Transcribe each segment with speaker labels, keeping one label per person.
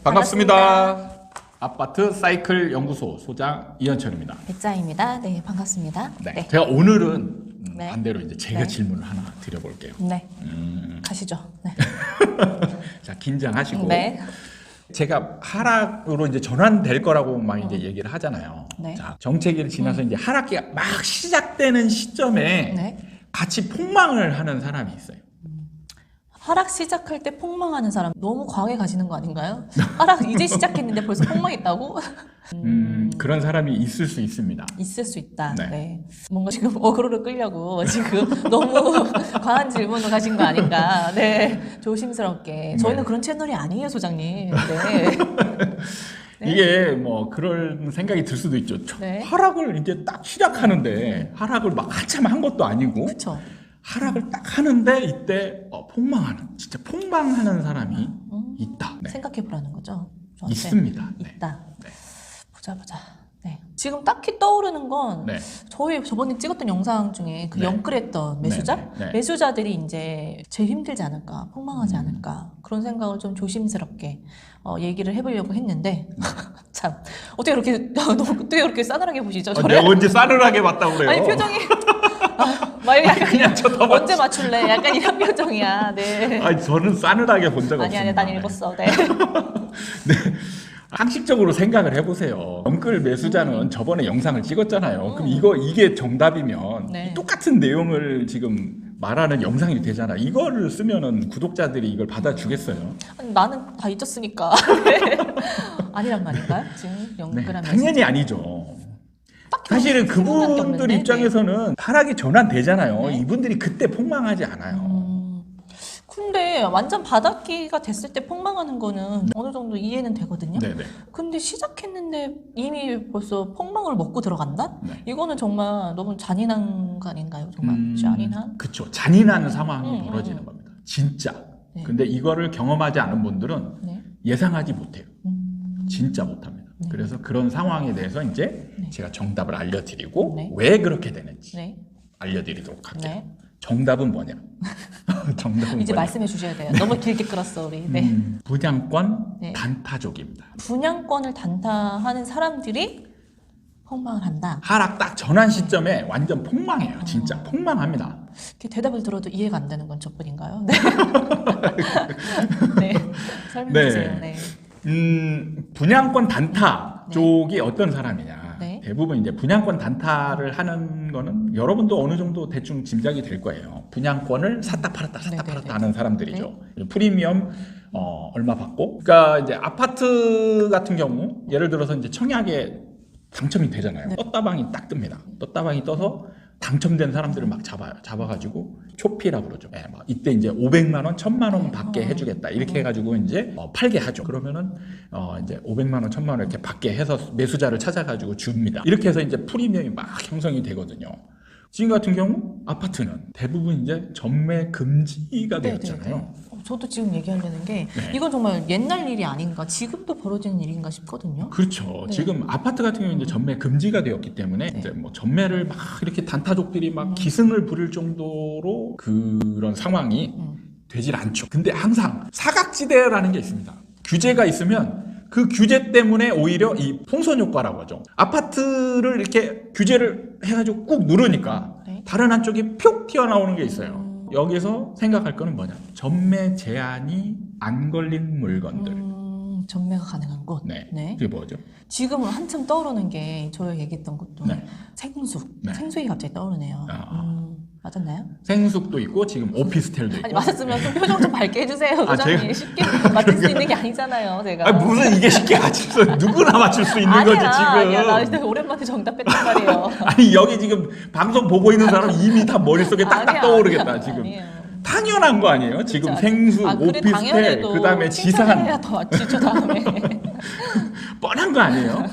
Speaker 1: 반갑습니다. 아파트 사이클 연구소 소장 이현철입니다.
Speaker 2: 백자입니다. 네, 반갑습니다.
Speaker 1: 네. 제가 오늘은
Speaker 2: 네.
Speaker 1: 반대로 이제 제가
Speaker 2: 네.
Speaker 1: 질문을 하나 드려볼게요.
Speaker 2: 네. 가시죠. 네.
Speaker 1: 자, 긴장하시고.
Speaker 2: 네.
Speaker 1: 제가 하락으로 이제 전환될 거라고 막 이제 얘기를 하잖아요.
Speaker 2: 네.
Speaker 1: 자, 정체기를 지나서 이제 하락기가 막 시작되는 시점에
Speaker 2: 네.
Speaker 1: 같이 폭망을 하는 사람이 있어요.
Speaker 2: 하락 시작할 때 폭망하는 사람 너무 과하게 가시는 거 아닌가요? 하락 이제 시작했는데 벌써 폭망했다고?
Speaker 1: 그런 사람이 있을 수 있습니다.
Speaker 2: 있을 수 있다.
Speaker 1: 네.
Speaker 2: 네. 뭔가 지금 어그로를 끌려고 지금 너무 과한 질문을 하신 거 아닌가. 네. 조심스럽게. 저희는 그런 채널이 아니에요, 소장님. 네. 네.
Speaker 1: 이게 뭐 그런 생각이 들 수도 있죠.
Speaker 2: 네.
Speaker 1: 하락을 이제 딱 시작하는데 하락을 막 한참 한 것도 아니고
Speaker 2: 그렇죠.
Speaker 1: 하락을 딱 하는데 이때 폭망하는, 진짜 폭망하는 사람이 있다. 네.
Speaker 2: 생각해보라는 거죠. 저한테.
Speaker 1: 있습니다. 네.
Speaker 2: 있다.
Speaker 1: 네.
Speaker 2: 보자. 네. 지금 딱히 떠오르는 건
Speaker 1: 네.
Speaker 2: 저희 저번에 찍었던 영상 중에 그
Speaker 1: 네.
Speaker 2: 영끌했던 매수자?
Speaker 1: 네.
Speaker 2: 매수자들이 이제 제일 힘들지 않을까, 폭망하지 않을까 그런 생각을 좀 조심스럽게 얘기를 해보려고 했는데 참 어떻게 그렇게 싸늘하게 보시죠? 저를?
Speaker 1: 내가 언제 싸늘하게 봤다고 그래요?
Speaker 2: 아니 표정이 막 약간
Speaker 1: 그냥 쳐다봤지.
Speaker 2: 언제 맞출래? 약간 이런 표정이야. 네.
Speaker 1: 아니, 저는 싸늘하게 본 적 없습니다.
Speaker 2: 아니 난 읽었어. 네.
Speaker 1: 네. 상식적으로 생각을 해보세요. 영끌 매수자는 저번에 영상을 찍었잖아요. 그럼 이게 정답이면
Speaker 2: 네.
Speaker 1: 똑같은 내용을 지금 말하는 영상이 되잖아. 이거를 쓰면은 구독자들이 이걸 받아주겠어요?
Speaker 2: 아니, 나는 다 잊었으니까. 네. 아니란 말인가요? 지금
Speaker 1: 네,
Speaker 2: 영끌하면서
Speaker 1: 당연히 아니죠. 사실은
Speaker 2: 생각이
Speaker 1: 그분들
Speaker 2: 없는데?
Speaker 1: 입장에서는 하락이 전환되잖아요.
Speaker 2: 네.
Speaker 1: 이분들이 그때 폭망하지 않아요.
Speaker 2: 근데 완전 바닥기가 됐을 때 폭망하는 거는 어느 정도 이해는 되거든요.
Speaker 1: 네네.
Speaker 2: 근데 시작했는데 이미 벌써 폭망을 먹고 들어간다?
Speaker 1: 네.
Speaker 2: 이거는 정말 너무 잔인한 거 아닌가요? 정말 잔인한?
Speaker 1: 그쵸. 잔인한 상황이 벌어지는 겁니다. 진짜.
Speaker 2: 네.
Speaker 1: 근데 이거를 경험하지 않은 분들은
Speaker 2: 네.
Speaker 1: 예상하지 못해요. 진짜 못합니다.
Speaker 2: 네.
Speaker 1: 그래서 그런 상황에 대해서 이제
Speaker 2: 네.
Speaker 1: 제가 정답을 알려드리고
Speaker 2: 네.
Speaker 1: 왜 그렇게 되는지
Speaker 2: 네.
Speaker 1: 알려드리도록 할게요.
Speaker 2: 네.
Speaker 1: 정답은 뭐냐? 정답은
Speaker 2: 이제
Speaker 1: 뭐냐?
Speaker 2: 말씀해 주셔야 돼요. 너무 길게 끌었어 우리. 네.
Speaker 1: 분양권
Speaker 2: 네.
Speaker 1: 단타족입니다.
Speaker 2: 분양권을 단타하는 사람들이 폭망을 한다.
Speaker 1: 하락 딱 전환 시점에 완전 폭망해요. 진짜 폭망합니다.
Speaker 2: 이렇게 대답을 들어도 이해가 안 되는 건 저뿐인가요? 네. 네. 설명해 주세요. 네.
Speaker 1: 분양권 단타 쪽이 어떤 사람이냐?
Speaker 2: 네.
Speaker 1: 대부분 이제 분양권 단타를 하는 거는 여러분도 어느 정도 대충 짐작이 될 거예요. 분양권을 샀다 팔았다
Speaker 2: 네네네.
Speaker 1: 하는 사람들이죠. 프리미엄 얼마 받고. 그러니까 이제 아파트 같은 경우 예를 들어서 이제 청약에 당첨이 되잖아요.
Speaker 2: 네.
Speaker 1: 떴다방이 딱 뜹니다. 떴다방이 떠서 당첨된 사람들을 막 잡아가지고 초피라 그러죠. 네, 막 이때 이제 500만 원, 1000만 원 받게 해주겠다 이렇게 해가지고 이제 팔게 하죠. 그러면은 이제 500만 원, 1000만 원 이렇게 받게 해서 매수자를 찾아가지고 줍니다. 이렇게 해서 이제 프리미엄이 막 형성이 되거든요. 지금 같은 경우 아파트는 대부분 이제 전매 금지가 되었잖아요.
Speaker 2: 네네네. 저도 지금 얘기하려는 게
Speaker 1: 네.
Speaker 2: 이건 정말 옛날 일이 아닌가, 지금도 벌어지는 일인가 싶거든요.
Speaker 1: 그렇죠.
Speaker 2: 네.
Speaker 1: 지금 아파트 같은 경우 이제 전매 금지가 되었기 때문에
Speaker 2: 네.
Speaker 1: 이제 뭐 전매를 막 이렇게 단타족들이 막 기승을 부릴 정도로 그런 상황이 되질 않죠. 근데 항상 사각지대라는 게 있습니다. 규제가 있으면 그 규제 때문에 오히려 이 풍선 효과라고 하죠. 아파트를 이렇게 규제를 해가지고 꾹 누르니까
Speaker 2: 네.
Speaker 1: 다른 한쪽이 표 튀어나오는 게 있어요. 여기서 생각할 거는 뭐냐? 전매 제한이 안 걸린 물건들.
Speaker 2: 전매가 가능한 곳.
Speaker 1: 네.
Speaker 2: 네.
Speaker 1: 그게 뭐죠?
Speaker 2: 지금 한참 떠오르는 게 저희가 얘기했던 것도
Speaker 1: 네.
Speaker 2: 생숙.
Speaker 1: 네.
Speaker 2: 생숙이 갑자기 떠오르네요. 맞았나요?
Speaker 1: 생숙도 있고 지금 오피스텔도 있고.
Speaker 2: 아니 맞았으면 좀 표정 좀 밝게 해주세요.
Speaker 1: 아,
Speaker 2: 소장님 쉽게 맞출 수 있는 게 아니잖아요. 제가.
Speaker 1: 아니, 무슨 이게 쉽게 맞출 수 누구나 맞출 수 있는 거지 지금.
Speaker 2: 아니야. 나 진짜 오랜만에 정답했단 말이에요.
Speaker 1: 아니 여기 지금 방송 보고 있는 사람 이미 다 머릿속에 딱딱
Speaker 2: 아니야,
Speaker 1: 떠오르겠다
Speaker 2: 아니야,
Speaker 1: 지금.
Speaker 2: 아니에요.
Speaker 1: 당연한 거 아니에요? 지금
Speaker 2: 진짜.
Speaker 1: 생수,
Speaker 2: 그래,
Speaker 1: 오피스텔,
Speaker 2: 당연해도
Speaker 1: 그다음에
Speaker 2: 칭찬해야
Speaker 1: 지산
Speaker 2: 더 맞지 저 다음에.
Speaker 1: 뻔한 거 아니에요?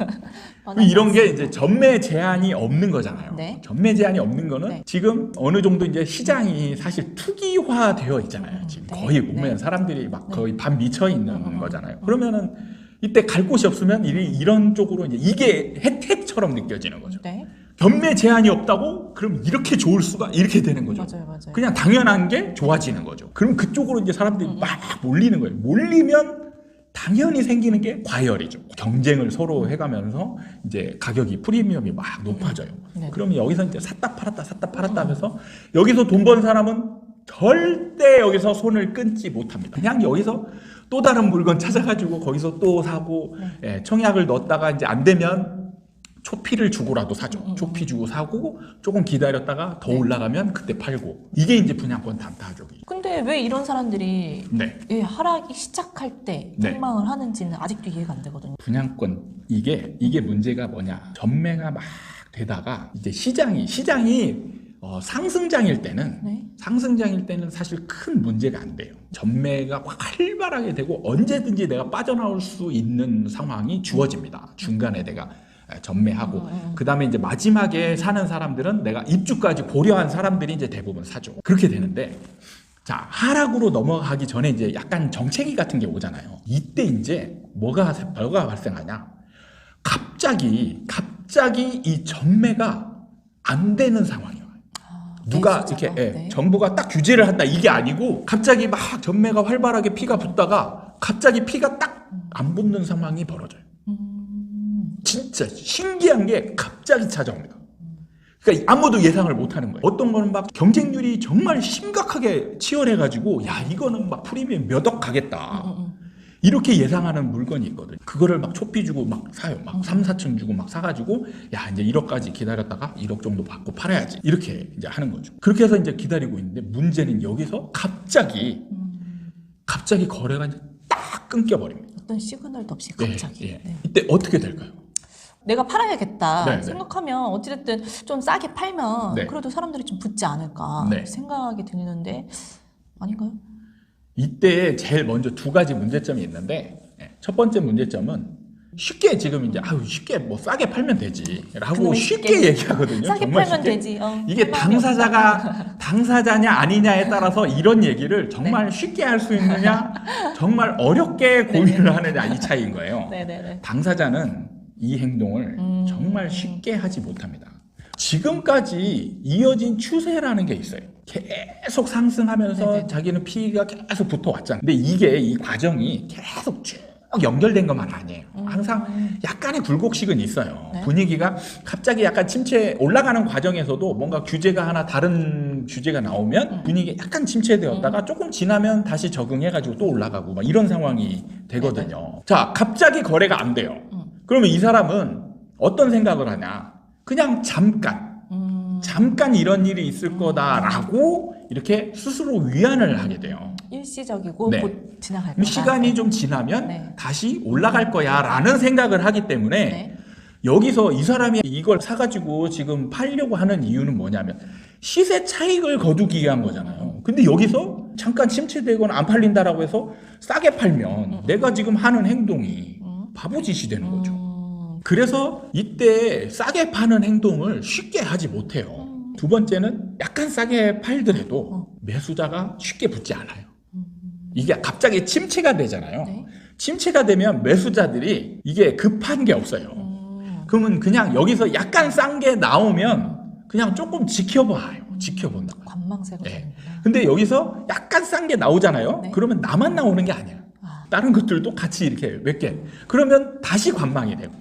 Speaker 2: 뻔한
Speaker 1: 이런
Speaker 2: 거
Speaker 1: 게 이제 전매 제한이 없는 거잖아요.
Speaker 2: 네.
Speaker 1: 전매 제한이 없는 거는
Speaker 2: 네.
Speaker 1: 지금 어느 정도 이제 시장이 사실 투기화되어 있잖아요. 지금
Speaker 2: 네.
Speaker 1: 거의 보면
Speaker 2: 네.
Speaker 1: 사람들이 막 거의 반 미쳐 있는 거잖아요. 그러면은 이때 갈 곳이 없으면 이런 쪽으로 이게 혜택처럼 느껴지는 거죠.
Speaker 2: 네.
Speaker 1: 전매 제한이 없다고? 그럼 이렇게 좋을 수가 이렇게 되는 거죠.
Speaker 2: 맞아요.
Speaker 1: 그냥 당연한 게 좋아지는 거죠. 그럼 그쪽으로 이제 사람들이 막 몰리는 거예요. 몰리면 당연히 생기는 게 과열이죠. 경쟁을 서로 해가면서 이제 가격이 프리미엄이 막 높아져요.
Speaker 2: 네.
Speaker 1: 그러면 여기서 이제 샀다 팔았다 하면서 여기서 돈 번 사람은 절대 여기서 손을 끊지 못합니다. 그냥 여기서 또 다른 물건 찾아가지고 거기서 또 사고 예, 청약을 넣었다가 이제 안 되면 초피를 주고라도 사죠. 초피 주고 사고 조금 기다렸다가 더 올라가면 그때 팔고. 이게 이제 분양권 단타족이죠.
Speaker 2: 근데 왜 이런 사람들이
Speaker 1: 네.
Speaker 2: 이 하락이 시작할 때
Speaker 1: 네.
Speaker 2: 폭망을 하는지는 아직도 이해가 안 되거든요.
Speaker 1: 분양권 이게 문제가 뭐냐? 전매가 막 되다가 이제 시장이 상승장일 때는
Speaker 2: 네.
Speaker 1: 상승장일 때는 사실 큰 문제가 안 돼요. 전매가 활발하게 되고 언제든지 내가 빠져나올 수 있는 상황이 주어집니다. 중간에 내가 전매하고 그다음에 이제 마지막에 사는 사람들은 내가 입주까지 고려한 사람들이 이제 대부분 사죠. 그렇게 되는데 자, 하락으로 넘어가기 전에 이제 약간 정체기 같은 게 오잖아요. 이때 이제 뭐가 발생하냐? 갑자기 이 전매가 안 되는 상황이에요. 누가
Speaker 2: 매수자가?
Speaker 1: 이렇게
Speaker 2: 네.
Speaker 1: 정부가 딱 규제를 한다 이게 아니고 갑자기 막 전매가 활발하게 피가 붙다가 갑자기 피가 딱 안 붙는 상황이 벌어져요. 진짜 신기한 게 갑자기 찾아옵니다. 그러니까 아무도 예상을 못하는 거예요. 어떤 거는 막 경쟁률이 정말 심각하게 치열해가지고 야 이거는 막 프리미엄 몇 억 가겠다. 이렇게 예상하는 물건이 있거든요. 그거를 막 초피 주고 막 사요. 막 3, 4천 주고 막 사가지고 야 이제 1억까지 기다렸다가 1억 정도 받고 팔아야지. 이렇게 이제 하는 거죠. 그렇게 해서 이제 기다리고 있는데 문제는 여기서 갑자기 거래가 이제 딱 끊겨버립니다.
Speaker 2: 어떤 시그널도 없이 갑자기.
Speaker 1: 네.
Speaker 2: 네.
Speaker 1: 이때 어떻게 될까요?
Speaker 2: 내가 팔아야겠다
Speaker 1: 네, 네.
Speaker 2: 생각하면 어찌됐든 좀 싸게 팔면
Speaker 1: 네.
Speaker 2: 그래도 사람들이 좀 붙지 않을까
Speaker 1: 네.
Speaker 2: 생각이 드는데 아닌가요?
Speaker 1: 이때 제일 먼저 두 가지 문제점이 있는데 첫 번째 문제점은 쉽게 지금 이제 쉽게 뭐 싸게 팔면 되지라고
Speaker 2: 그놈의
Speaker 1: 쉽게 얘기하거든요.
Speaker 2: 싸게
Speaker 1: 정말
Speaker 2: 팔면
Speaker 1: 쉽게.
Speaker 2: 되지.
Speaker 1: 이게
Speaker 2: 할 마음이
Speaker 1: 당사자냐 아니냐에 따라서 이런 얘기를 정말 쉽게 할 수 있느냐 정말 어렵게 고민을 하느냐 이 차이인 거예요.
Speaker 2: 네네네.
Speaker 1: 당사자는 이 행동을 정말 쉽게 하지 못합니다. 지금까지 이어진 추세라는 게 있어요. 계속 상승하면서
Speaker 2: 네네.
Speaker 1: 자기는 피가 계속 붙어왔잖아요. 근데 이 과정이 계속 쭉 연결된 것만 아니에요. 항상 약간의 굴곡식은 있어요.
Speaker 2: 네.
Speaker 1: 분위기가 갑자기 약간 침체 올라가는 과정에서도 뭔가 규제가 하나 다른 규제가 나오면 분위기가 약간 침체되었다가 조금 지나면 다시 적응해가지고 또 올라가고 막 이런 상황이 되거든요. 자, 갑자기 거래가 안 돼요. 그러면 이 사람은 어떤 생각을 하냐? 그냥 잠깐 이런 일이 있을 거다라고 이렇게 스스로 위안을 하게 돼요.
Speaker 2: 일시적이고
Speaker 1: 네.
Speaker 2: 곧 지나갈 거다.
Speaker 1: 시간이 좀 지나면
Speaker 2: 네.
Speaker 1: 다시 올라갈 거야 라는 생각을 하기 때문에
Speaker 2: 네.
Speaker 1: 여기서 이 사람이 이걸 사가지고 지금 팔려고 하는 이유는 뭐냐면 시세 차익을 거두기 위한 거잖아요. 근데 여기서 잠깐 침체되거나 안 팔린다라고 해서 싸게 팔면 내가 지금 하는 행동이 바보짓이 되는 거죠. 그래서 이때 싸게 파는 행동을 쉽게 하지 못해요. 두 번째는 약간 싸게 팔더라도 매수자가 쉽게 붙지 않아요. 이게 갑자기 침체가 되잖아요.
Speaker 2: 네.
Speaker 1: 침체가 되면 매수자들이 이게 급한 게 없어요. 그러면 그냥 여기서 약간 싼 게 나오면 그냥 조금 지켜봐요. 지켜본다.
Speaker 2: 관망세가
Speaker 1: 네.
Speaker 2: 되는구나.
Speaker 1: 근데 여기서 약간 싼 게 나오잖아요.
Speaker 2: 네.
Speaker 1: 그러면 나만 나오는 게 아니야. 다른 것들도 같이 이렇게 몇 개. 그러면 다시 관망이 되고.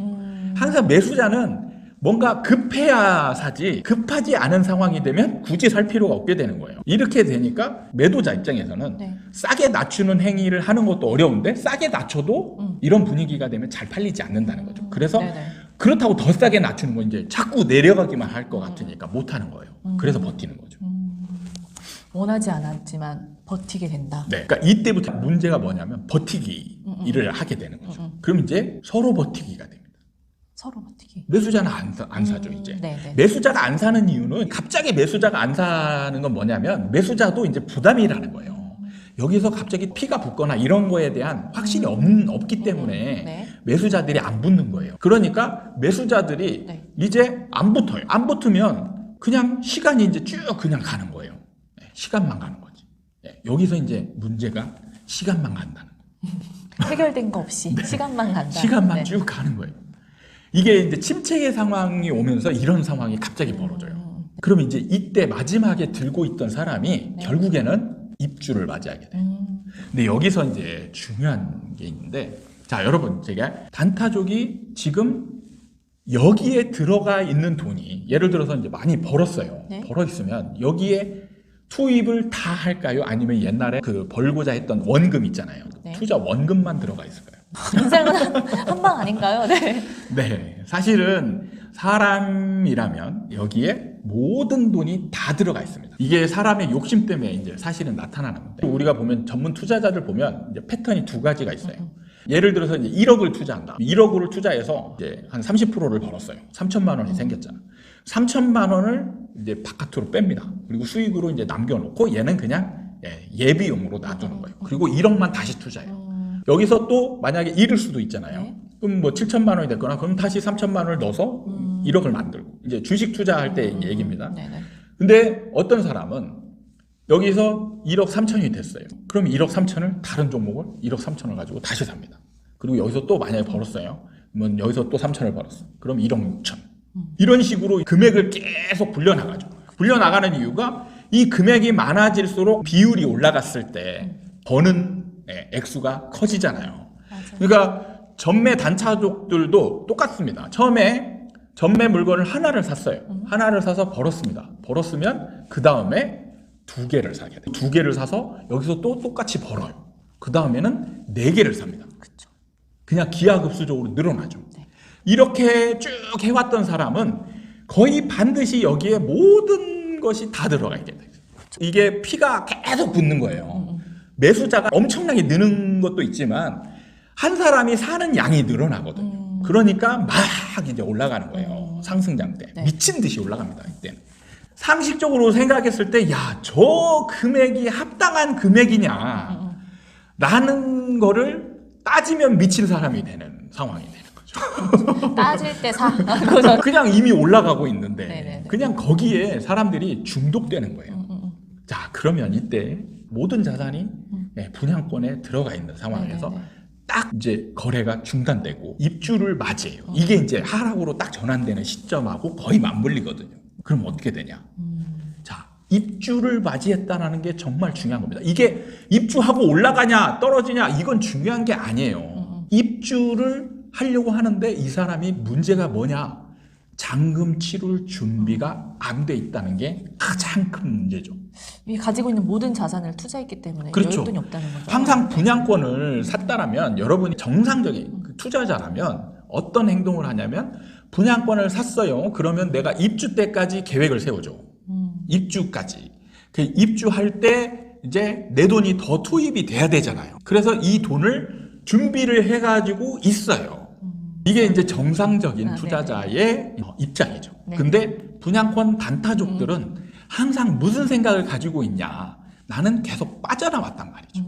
Speaker 1: 항상 매수자는 뭔가 급해야 사지 급하지 않은 상황이 되면 굳이 살 필요가 없게 되는 거예요. 이렇게 되니까 매도자 입장에서는
Speaker 2: 네.
Speaker 1: 싸게 낮추는 행위를 하는 것도 어려운데 싸게 낮춰도 이런 분위기가 되면 잘 팔리지 않는다는 거죠. 그래서
Speaker 2: 네네.
Speaker 1: 그렇다고 더 싸게 낮추는 건 이제 자꾸 내려가기만 할 것 같으니까 못 하는 거예요. 그래서 버티는 거죠.
Speaker 2: 원하지 않았지만 버티게 된다.
Speaker 1: 네. 그러니까 이때부터 문제가 뭐냐면 버티기를 하게 되는 거죠. 그럼 이제 서로 버티기가 됩니다.
Speaker 2: 서로 버티기.
Speaker 1: 매수자는 안 사죠, 이제.
Speaker 2: 네네.
Speaker 1: 매수자가 안 사는 이유는 갑자기 매수자가 안 사는 건 뭐냐면 매수자도 이제 부담이라는 거예요. 여기서 갑자기 피가 붙거나 이런 거에 대한 확신이 없기 때문에
Speaker 2: 네.
Speaker 1: 매수자들이 안 붙는 거예요. 그러니까 매수자들이
Speaker 2: 네.
Speaker 1: 이제 안 붙어요. 안 붙으면 그냥 시간이 이제 쭉 그냥 가는 거예요. 네, 시간만 가는 거지. 네, 여기서 이제 문제가 시간만 간다는 거예요.
Speaker 2: 해결된 거 없이 시간만 간다.
Speaker 1: 시간만
Speaker 2: 네.
Speaker 1: 쭉 가는 거예요. 이게 이제 침체의 상황이 오면서 이런 상황이 갑자기 벌어져요. 그러면 이제 이때 마지막에 들고 있던 사람이 결국에는 입주를 맞이하게 돼요. 근데 여기서 이제 중요한 게 있는데 자, 여러분, 제가 단타족이 지금 여기에 들어가 있는 돈이 예를 들어서 이제 많이 벌었어요.
Speaker 2: 네.
Speaker 1: 벌어 있으면 여기에 투입을 다 할까요? 아니면 옛날에 그 벌고자 했던 원금 있잖아요.
Speaker 2: 네.
Speaker 1: 투자 원금만 들어가 있을까요?
Speaker 2: 인생은 한 방 아닌가요? 네.
Speaker 1: 네, 사실은 사람이라면 여기에 모든 돈이 다 들어가 있습니다. 이게 사람의 욕심 때문에 이제 사실은 나타나는 건데, 우리가 보면 전문 투자자들 보면 이제 패턴이 두 가지가 있어요. 예를 들어서 이제 1억을 투자한다. 1억을 투자해서 이제 한 30%를 벌었어요. 3천만 원이 생겼잖아. 3천만 원을 이제 바깥으로 뺍니다. 그리고 수익으로 이제 남겨놓고 얘는 그냥 예비용으로 놔두는 거예요. 그리고 1억만 다시 투자해요. 여기서 또 만약에 잃을 수도 있잖아요.
Speaker 2: 네.
Speaker 1: 그럼 뭐 7천만 원이 됐거나 그럼 다시 3천만 원을 넣어서 1억을 만들고 이제 주식 투자할 때 얘기입니다.
Speaker 2: 네네.
Speaker 1: 근데 어떤 사람은 여기서 1억 3천이 됐어요. 그럼 1억 3천을 다른 종목을 1억 3천을 가지고 다시 삽니다. 그리고 여기서 또 만약에 벌었어요. 그러면 여기서 또 3천을 벌었어. 그럼 1억 6천. 이런 식으로 금액을 계속 불려나가죠. 불려나가는 이유가 이 금액이 많아질수록 비율이 올라갔을 때 버는 액수가 커지잖아요.
Speaker 2: 맞아요.
Speaker 1: 그러니까 전매 단타족들도 똑같습니다. 처음에 전매 물건을 하나를 샀어요. 하나를 사서 벌었습니다. 벌었으면 그 다음에 두 개를 사게 돼요. 두 개를 사서 여기서 또 똑같이 벌어요. 그 다음에는 네 개를 삽니다.
Speaker 2: 그쵸.
Speaker 1: 그냥 기하급수적으로 늘어나죠.
Speaker 2: 네.
Speaker 1: 이렇게 쭉 해왔던 사람은 거의 반드시 여기에 모든 것이 다 들어가 있게 돼요. 이게 피가 계속 붙는 거예요. 매수자가 엄청나게 느는 것도 있지만 한 사람이 사는 양이 늘어나거든요. 그러니까 막 이제 올라가는 거예요. 상승장 때.
Speaker 2: 네.
Speaker 1: 미친 듯이 올라갑니다. 이때는. 상식적으로 생각했을 때, 야, 저 금액이 합당한 금액이냐. 라는 거를 따지면 미친 사람이 되는 상황이 되는 거죠.
Speaker 2: 따질 때 사.
Speaker 1: 그냥 이미 올라가고 있는데,
Speaker 2: 네네네.
Speaker 1: 그냥 거기에 사람들이 중독되는 거예요. 자, 그러면 이때 모든 자산이 분양권에 들어가 있는 상황에서
Speaker 2: 네네네.
Speaker 1: 딱 이제 거래가 중단되고 입주를 맞이해요. 이게 이제 하락으로 딱 전환되는 시점하고 거의 맞물리거든요. 그럼 어떻게 되냐? 자, 입주를 맞이했다는 게 정말 중요한 겁니다. 이게 입주하고 올라가냐 떨어지냐 이건 중요한 게 아니에요. 입주를 하려고 하는데 이 사람이 문제가 뭐냐? 잔금 치룰 준비가 안 돼 있다는 게 가장 큰 문제죠.
Speaker 2: 이 가지고 있는 모든 자산을 투자했기 때문에
Speaker 1: 그렇죠.
Speaker 2: 여유돈이 없다는 거죠.
Speaker 1: 항상 분양권을 샀다라면 여러분이 정상적인 그 투자자라면 어떤 행동을 하냐면 분양권을 샀어요. 그러면 내가 입주 때까지 계획을 세우죠. 입주까지. 그 입주할 때 이제 내 돈이 더 투입이 돼야 되잖아요. 그래서 이 돈을 준비를 해가지고 있어요. 이게 이제 정상적인 투자자의 입장이죠.
Speaker 2: 네.
Speaker 1: 근데 분양권 단타족들은 항상 무슨 생각을 가지고 있냐. 나는 계속 빠져나왔단 말이죠.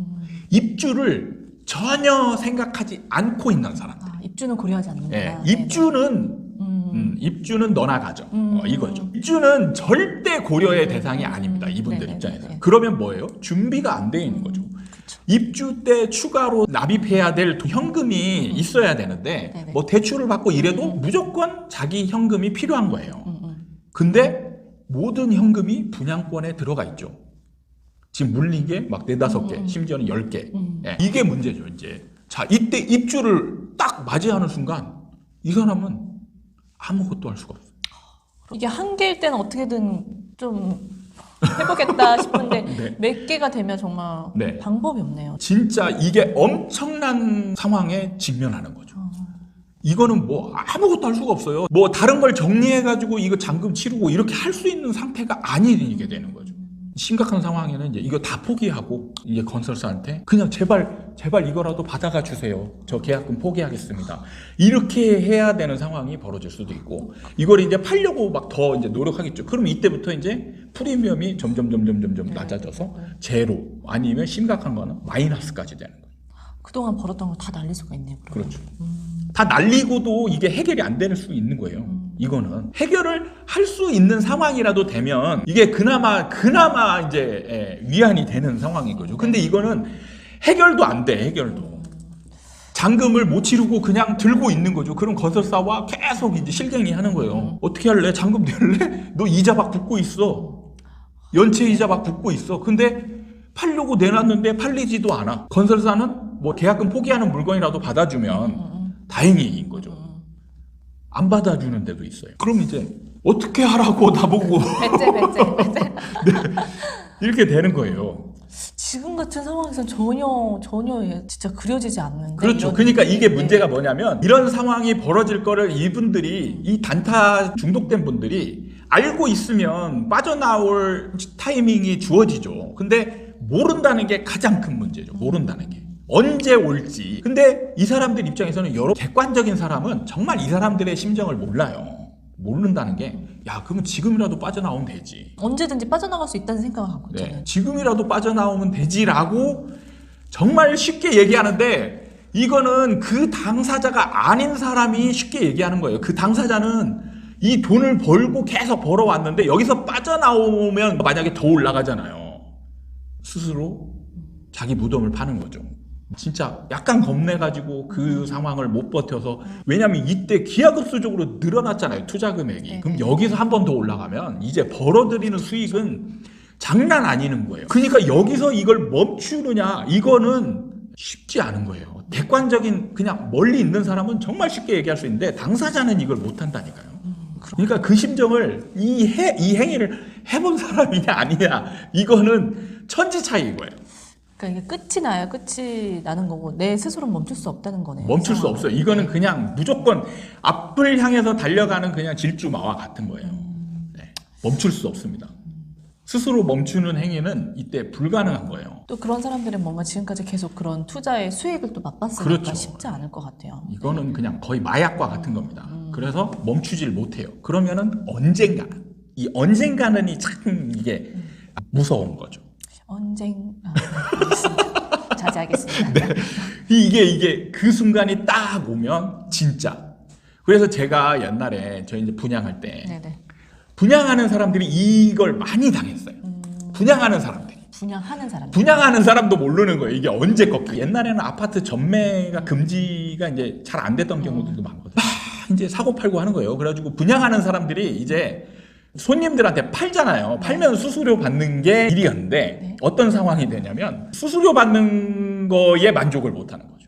Speaker 1: 입주를 전혀 생각하지 않고 있는 사람들.
Speaker 2: 입주는 고려하지 않는구나.
Speaker 1: 예, 입주는 너나 가져. 이거죠. 입주는 절대 고려의 대상이 아닙니다. 이분들
Speaker 2: 네네네.
Speaker 1: 입장에서. 그러면 뭐예요? 준비가 안 돼 있는 거죠. 입주 때 추가로 납입해야 될 현금이 있어야 되는데
Speaker 2: 네네.
Speaker 1: 뭐 대출을 받고 이래도 무조건 자기 현금이 필요한 거예요. 근데 모든 현금이 분양권에 들어가 있죠. 지금 물린 게 막 4, 5개, 심지어는 10개. 예, 이게 문제죠, 이제. 자, 이때 입주를 딱 맞이하는 순간 이 사람은 아무것도 할 수가 없어요.
Speaker 2: 이게 한 개일 때는 어떻게든 좀 해보겠다 싶은데
Speaker 1: 네.
Speaker 2: 몇 개가 되면 정말
Speaker 1: 네.
Speaker 2: 방법이 없네요.
Speaker 1: 진짜 이게 엄청난 상황에 직면하는 거죠. 이거는 뭐 아무것도 할 수가 없어요. 뭐 다른 걸 정리해가지고 이거 잔금 치르고 이렇게 할 수 있는 상태가 아니게 되는 거죠. 심각한 상황에는 이제 이거 다 포기하고 이제 건설사한테 그냥 제발 이거라도 받아가 주세요. 저 계약금 포기하겠습니다. 이렇게 해야 되는 상황이 벌어질 수도 있고 이걸 이제 팔려고 막 더 이제 노력하겠죠. 그럼 이때부터 이제 프리미엄이 점점 낮아져서 제로 아니면 심각한 거는 마이너스까지 되는 거예요.
Speaker 2: 그동안 벌었던 걸 다 날릴 수가 있네요. 그러면.
Speaker 1: 그렇죠. 다 날리고도 이게 해결이 안 될 수 있는 거예요. 이거는 해결을 할 수 있는 상황이라도 되면 이게 그나마 이제 위안이 되는 상황인 거죠. 근데 이거는 해결도 안 돼. 해결도. 잔금을 못 치르고 그냥 들고 있는 거죠. 그럼 건설사와 계속 이제 실갱이 하는 거예요. 어떻게 할래? 잔금 낼래? 너 이자 막 붙고 있어. 연체 이자 막 붙고 있어. 근데 팔려고 내놨는데 팔리지도 않아. 건설사는 뭐 계약금 포기하는 물건이라도 받아주면 다행인 거죠. 안 받아주는 데도 있어요. 그럼 이제 어떻게 하라고 나보고
Speaker 2: 배째.
Speaker 1: 이렇게 되는 거예요.
Speaker 2: 지금 같은 상황에서는 전혀 진짜 그려지지 않는데.
Speaker 1: 그렇죠.
Speaker 2: 이런
Speaker 1: 그러니까 이게
Speaker 2: 네.
Speaker 1: 문제가 뭐냐면 이런 상황이 벌어질 거를 이분들이 이 단타 중독된 분들이 알고 있으면 빠져나올 타이밍이 주어지죠. 근데 모른다는 게 가장 큰 문제죠. 모른다는 게. 언제 올지. 근데 이 사람들 입장에서는 여러 객관적인 사람은 정말 이 사람들의 심정을 몰라요. 모른다는 게, 야, 그러면 지금이라도 빠져나오면 되지.
Speaker 2: 언제든지 빠져나갈 수 있다는 생각을 갖고 있잖아요.
Speaker 1: 네, 지금이라도 빠져나오면 되지라고 정말 쉽게 얘기하는데, 이거는 그 당사자가 아닌 사람이 쉽게 얘기하는 거예요. 그 당사자는 이 돈을 벌고 계속 벌어왔는데 여기서 빠져나오면 만약에 더 올라가잖아요. 스스로 자기 무덤을 파는 거죠. 진짜 약간 겁내가지고 그 상황을 못 버텨서, 왜냐면 이때 기하급수적으로 늘어났잖아요, 투자 금액이.
Speaker 2: 네.
Speaker 1: 그럼 여기서 한 번 더 올라가면 이제 벌어들이는 수익은 장난 아니는 거예요. 그러니까 여기서 이걸 멈추느냐, 이거는 쉽지 않은 거예요. 객관적인 그냥 멀리 있는 사람은 정말 쉽게 얘기할 수 있는데 당사자는 이걸 못 한다니까요. 그러니까 그 심정을 이 행위를 해본 사람이냐 아니냐, 이거는 천지 차이인 거예요.
Speaker 2: 그러니까 이게 끝이 나야 끝이 나는 거고 내 스스로는 멈출 수 없다는 거네요.
Speaker 1: 멈출 수 없어요. 이거는 그냥 무조건 앞을 향해서 달려가는 그냥 질주마와 같은 거예요. 네. 멈출 수 없습니다. 스스로 멈추는 행위는 이때 불가능한 거예요.
Speaker 2: 또 그런 사람들은 뭔가 지금까지 계속 그런 투자의 수익을 또 맛봤으니까
Speaker 1: 그렇죠.
Speaker 2: 쉽지 않을 것 같아요.
Speaker 1: 이거는 그냥 거의 마약과 같은 겁니다. 그래서 멈추질 못해요. 그러면은 언젠가는, 이 언젠가는이 참 이게 무서운 거죠.
Speaker 2: 네, 알겠습니다. 자제하겠습니다.
Speaker 1: 네. 이게 그 순간이 딱 오면 진짜. 그래서 제가 옛날에 저희 이제 분양할 때
Speaker 2: 네네.
Speaker 1: 분양하는 사람들이 이걸 많이 당했어요. 분양하는 사람들이. 분양하는 사람도 모르는 거예요. 이게 언제 꺾이. 옛날에는 아파트 전매가 금지가 이제 잘 안 됐던 경우들도 많거든요. 이제 사고 팔고 하는 거예요. 그래가지고 분양하는 사람들이 이제 손님들한테 팔잖아요. 팔면 수수료 받는 게 일이었는데
Speaker 2: 네.
Speaker 1: 어떤 상황이 되냐면 수수료 받는 거에 만족을 못 하는 거죠.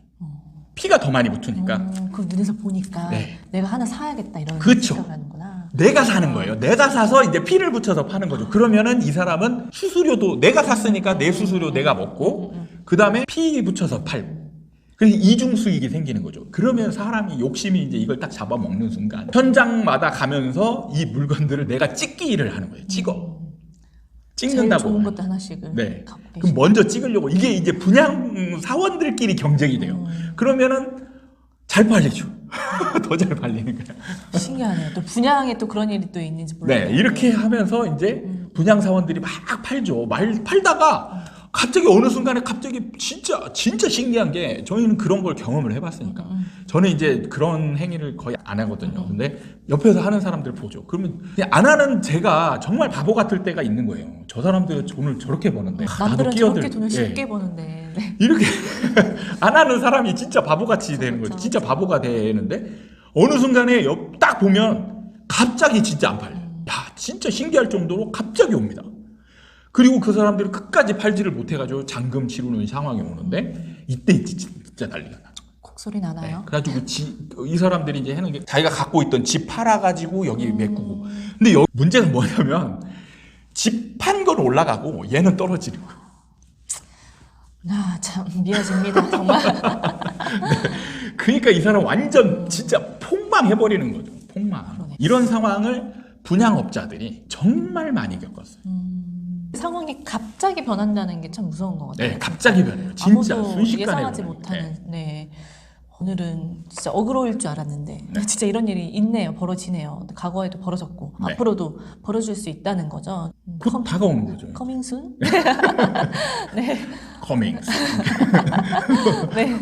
Speaker 1: 피가 더 많이 붙으니까.
Speaker 2: 그 눈에서 보니까
Speaker 1: 네.
Speaker 2: 내가 하나 사야겠다 이런
Speaker 1: 그렇죠.
Speaker 2: 생각을 하는구나.
Speaker 1: 내가 사는 거예요. 내가 사서 이제 피를 붙여서 파는 거죠. 그러면은 이 사람은 수수료도 내가 샀으니까 내 수수료 내가 먹고, 그 다음에 피 붙여서 팔고. 그래서 이중 수익이 생기는 거죠. 그러면 사람이 욕심이 이제 이걸 딱 잡아먹는 순간 현장마다 가면서 이 물건들을 내가 찍기를 하는 거예요.
Speaker 2: 제일
Speaker 1: 찍는다고.
Speaker 2: 좋은 것도 하나씩을
Speaker 1: 네.
Speaker 2: 갖고
Speaker 1: 그럼
Speaker 2: 계시고.
Speaker 1: 먼저 찍으려고. 이게 이제 분양 사원들끼리 경쟁이 돼요. 그러면은 잘 팔리죠. 더 잘 팔리는 거예요.
Speaker 2: 신기하네요. 또 분양에 또 그런 일이 또 있는지 몰라요.
Speaker 1: 네, 이렇게 하면서 이제 분양 사원들이 막 팔죠. 팔다가 갑자기 어느 순간에 갑자기 진짜 신기한 게, 저희는 그런 걸 경험을 해봤으니까. 저는 이제 그런 행위를 거의 안 하거든요. 근데 옆에서 하는 사람들 보죠. 그러면 그냥 안 하는 제가 정말 바보 같을 때가 있는 거예요. 저 사람들 돈을 저렇게 버는데
Speaker 2: 남들은
Speaker 1: 나도
Speaker 2: 저렇게 돈을
Speaker 1: 예.
Speaker 2: 쉽게 버는데. 네.
Speaker 1: 이렇게 안 하는 사람이 진짜 바보같이 되는
Speaker 2: 그렇죠.
Speaker 1: 거죠. 진짜 바보가 되는데 어느 순간에 딱 보면 갑자기 진짜 안 팔려. 야, 진짜 신기할 정도로 갑자기 옵니다. 그리고 그 사람들이 끝까지 팔지를 못해가지고 잔금 치르는 상황이 오는데 이때 진짜 난리가 나.
Speaker 2: 곡소리 나나요?
Speaker 1: 그래가지고 이 사람들이 이제 하는 게 자기가 갖고 있던 집 팔아가지고 여기 메꾸고. 근데 문제는 뭐냐면 집 판 건 올라가고 얘는 떨어지는 거예요.
Speaker 2: 아, 참 미워집니다. 정말.
Speaker 1: 그러니까 이 사람 완전 진짜 폭망해버리는 거죠. 폭망.
Speaker 2: 그러네.
Speaker 1: 이런 상황을 분양업자들이 정말 많이 겪었어요.
Speaker 2: 상황이 갑자기 변한다는 게 참 무서운 것 같아요.
Speaker 1: 네, 갑자기 변해요. 진짜
Speaker 2: 아무도
Speaker 1: 순식간에
Speaker 2: 예상하지
Speaker 1: 변해요.
Speaker 2: 못하는.
Speaker 1: 네.
Speaker 2: 네. 오늘은 진짜 어그로일 줄 알았는데 진짜 이런 일이 있네요. 벌어지네요. 과거에도 벌어졌고
Speaker 1: 네.
Speaker 2: 앞으로도 벌어질 수 있다는 거죠.
Speaker 1: 곧 다가오는 거죠.
Speaker 2: 커밍 순?
Speaker 1: 네. 커밍.
Speaker 2: 네.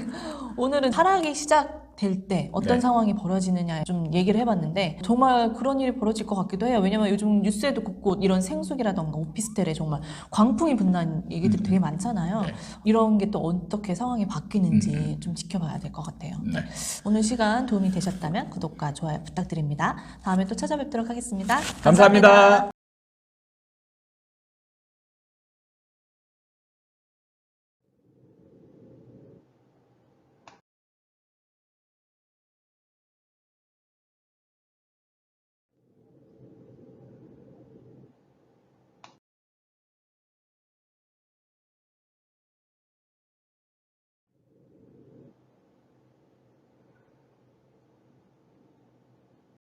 Speaker 2: 오늘은 하락이 시작될 때 어떤
Speaker 1: 네.
Speaker 2: 상황이 벌어지느냐 좀 얘기를 해봤는데 정말 그런 일이 벌어질 것 같기도 해요. 왜냐면 요즘 뉴스에도 곳곳 이런 생수기라던가 오피스텔에 정말 광풍이 분난 얘기들이 되게 많잖아요.
Speaker 1: 네.
Speaker 2: 이런 게 또 어떻게 상황이 바뀌는지 좀 지켜봐야 될 것 같아요.
Speaker 1: 네.
Speaker 2: 오늘 시간 도움이 되셨다면 구독과 좋아요 부탁드립니다. 다음에 또 찾아뵙도록 하겠습니다.
Speaker 1: 감사합니다.